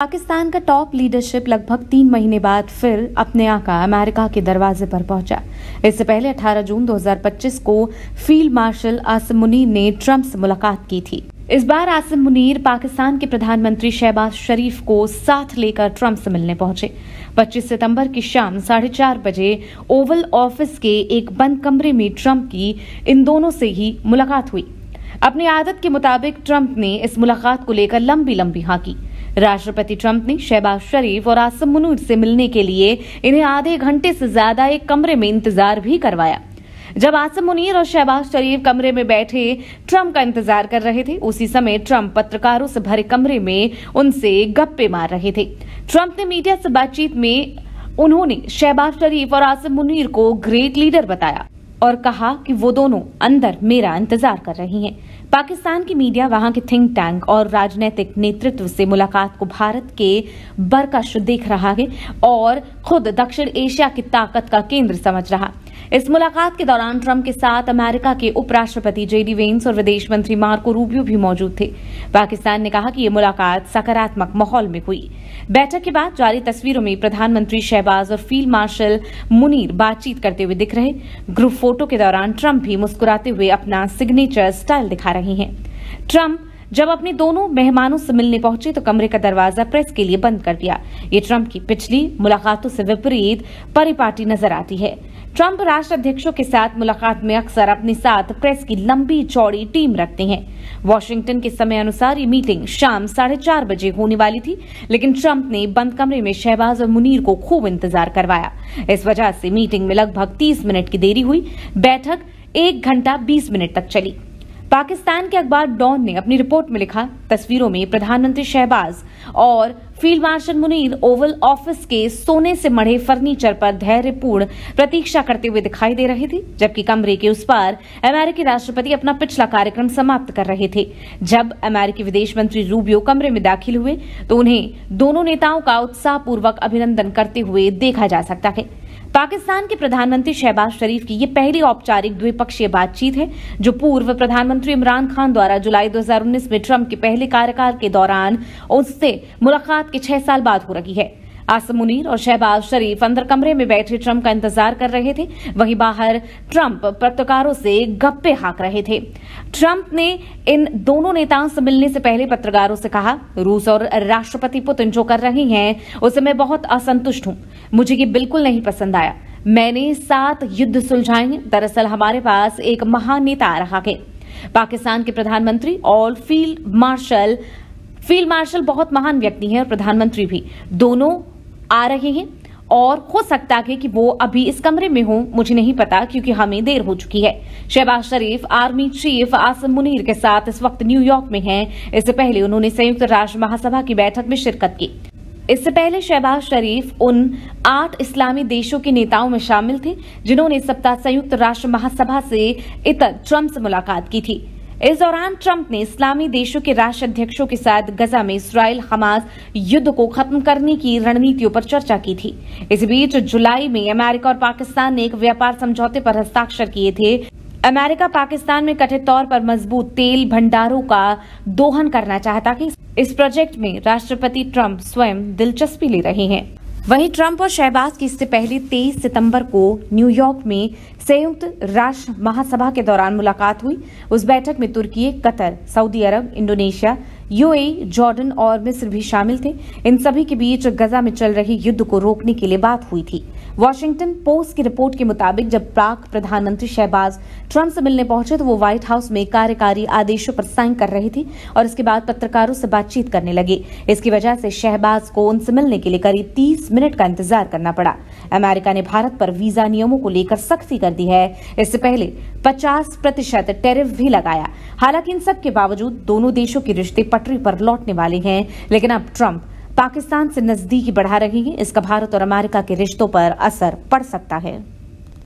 पाकिस्तान का top leadership लगभग 3 महीने बाद फिर अपने आका अमेरिका के दरवाजे पर पहुंचा। इससे पहले 18 जून 2025 को फील्ड मार्शल आसिम मुनीर ने ट्रंप से मुलाकात की थी। इस बार आसिम मुनीर पाकिस्तान के प्रधानमंत्री शहबाज शरीफ को साथ लेकर ट्रंप से मिलने पहुंचे। 25 सितंबर की शाम 4:30 बजे ओवल ऑफिस के एक बंद कमरे में ट्रंप की इन दोनों से ही मुलाकात हुई। अपनी आदत के मुताबिक ट्रंप ने इस मुलाकात को लेकर लंबी हाँकी। राष्ट्रपति ट्रंप ने शहबाज शरीफ और आसिम मुनीर से मिलने के लिए इन्हें आधे घंटे से ज्यादा एक कमरे में इंतजार भी करवाया। जब आसिम मुनीर और शहबाज शरीफ कमरे में बैठे ट्रंप का इंतजार कर रहे थे, उसी समय ट्रंप पत्रकारों से भरे कमरे में उनसे गप्पे मार रहे थे। ट्रंप ने मीडिया से बातचीत में उन्होंने शहबाज शरीफ और आसिम मुनीर को ग्रेट लीडर बताया और कहा कि वो दोनों अंदर मेरा इंतजार कर रही हैं। पाकिस्तान की मीडिया वहां के थिंक टैंक और राजनीतिक नेतृत्व से मुलाकात को भारत के बरकश देख रहा है और खुद दक्षिण एशिया की ताकत का केंद्र समझ रहा। इस मुलाकात के दौरान ट्रंप के साथ अमेरिका के उपराष्ट्रपति JD वेंस और विदेश मंत्री मार्को रूबियो भी मौजूद थे। पाकिस्तान ने कहा कि ये मुलाकात सकारात्मक माहौल में हुई। बैठक के बाद जारी तस्वीरों में प्रधानमंत्री शहबाज और फील्ड मार्शल मुनीर बातचीत करते हुए दिख रहे। ग्रुप फोटो के दौरान ट्रंप भी मुस्कुराते हुए अपना सिग्नेचर स्टाइल दिखा रहे हैं। ट्रंप जब अपने दोनों मेहमानों से मिलने पहुंचे तो कमरे का दरवाजा प्रेस के लिए बंद कर दिया। ये ट्रंप की पिछली मुलाकातों से विपरीत परिपाटी नजर आती है। ट्रंप राष्ट्राध्यक्षों के साथ मुलाकात में अक्सर अपने साथ प्रेस की लंबी चौड़ी टीम रखते हैं। वॉशिंगटन के समय अनुसार ये मीटिंग शाम 4:30 बजे होने वाली थी, लेकिन ट्रंप ने बंद कमरे में शहबाज और मुनीर को खूब इंतजार करवाया। इस वजह से मीटिंग में लगभग 30 मिनट की देरी हुई। बैठक 1 घंटा 20 मिनट तक चली। पाकिस्तान के अखबार डॉन ने अपनी रिपोर्ट में लिखा, तस्वीरों में प्रधानमंत्री शहबाज और field marshal Munir Oval office के सोने से मढ़े फर्नीचर पर धैर्यपूर्ण प्रतीक्षा करते हुए दिखाई दे रहे थे, जबकि कमरे के उस पार अमेरिकी राष्ट्रपति अपना पिछला कार्यक्रम समाप्त कर रहे थे। जब अमेरिकी विदेश मंत्री रूबियो कमरे में दाखिल हुए तो उन्हें दोनों नेताओं का उत्साहपूर्वक अभिनंदन करते हुए देखा जा सकता है। पाकिस्तान के प्रधानमंत्री शहबाज शरीफ की ये पहली औपचारिक द्विपक्षीय बातचीत है, जो पूर्व प्रधानमंत्री इमरान खान द्वारा जुलाई 2019 में ट्रंप के पहले कार्यकाल के दौरान उससे मुलाकात के 6 साल बाद हो रही है। आसिम मुनीर और शहबाज शरीफ अंदर कमरे में बैठे ट्रंप का इंतजार कर रहे थे, वहीं बाहर ट्रंप पत्रकारों से गप्पे हाँक रहे थे। ट्रंप ने इन दोनों नेताओं से मिलने से पहले पत्रकारों से कहा, रूस और राष्ट्रपति पुतिन जो कर रहे हैं उससे मैं बहुत असंतुष्ट हूं। मुझे ये बिल्कुल नहीं पसंद आया। मैंने 7 युद्ध सुलझाए हैं। दरअसल हमारे पास एक महान नेता आ रहा है। पाकिस्तान के प्रधानमंत्री और फील्ड मार्शल बहुत महान व्यक्ति हैं और प्रधानमंत्री भी, दोनों आ रहे हैं और हो सकता है कि वो अभी इस कमरे में हो, मुझे नहीं पता क्योंकि हमें देर हो चुकी है। शहबाज शरीफ आर्मी चीफ आसिम मुनीर के साथ इस वक्त न्यूयॉर्क में हैं। इससे पहले उन्होंने संयुक्त राष्ट्र महासभा की बैठक में शिरकत की। इससे पहले शहबाज शरीफ उन 8 इस्लामी देशों के नेताओं में शामिल थे जिन्होंने इस सप्ताह संयुक्त राष्ट्र महासभा से इतर ट्रंप से मुलाकात की थी। इस दौरान ट्रंप ने इस्लामी देशों के राष्ट्राध्यक्षों के साथ गजा में इसराइल हमास युद्ध को खत्म करने की रणनीतियों पर चर्चा की थी। इस बीच जुलाई में अमेरिका और पाकिस्तान ने एक व्यापार समझौते पर हस्ताक्षर किए थे। अमेरिका पाकिस्तान में कथित तौर पर मजबूत तेल भंडारों का दोहन करना चाहता है। इस प्रोजेक्ट में राष्ट्रपति ट्रंप स्वयं दिलचस्पी ले रहे हैं। वहीं ट्रंप और शहबाज की इससे पहले 23 सितंबर को न्यूयॉर्क में संयुक्त राष्ट्र महासभा के दौरान मुलाकात हुई। उस बैठक में तुर्की, कतर, सऊदी अरब, इंडोनेशिया, UAE, जॉर्डन और मिस्र भी शामिल थे। इन सभी के बीच गजा में चल रहे युद्ध को रोकने के लिए बात हुई थी। वॉशिंगटन पोस्ट की रिपोर्ट के मुताबिक जब पाक प्रधानमंत्री शहबाज ट्रंप से मिलने पहुंचे तो वो व्हाइट हाउस में कार्यकारी आदेशों पर साइन कर रहे थे और इसके बाद पत्रकारों से बातचीत करने लगे। इसकी वजह से शहबाज को उनसे मिलने के लिए करीब 30 मिनट का इंतजार करना पड़ा। अमेरिका ने भारत पर वीजा नियमों को लेकर सख्ती कर दी है। इससे पहले 50% टैरिफ भी लगाया। हालांकि इन सब के बावजूद दोनों देशों के रिश्ते पटरी पर लौटने वाले हैं, लेकिन अब ट्रंप पाकिस्तान से नजदीकी बढ़ा रहे हैं। इसका भारत और अमेरिका के रिश्तों पर असर पड़ सकता है।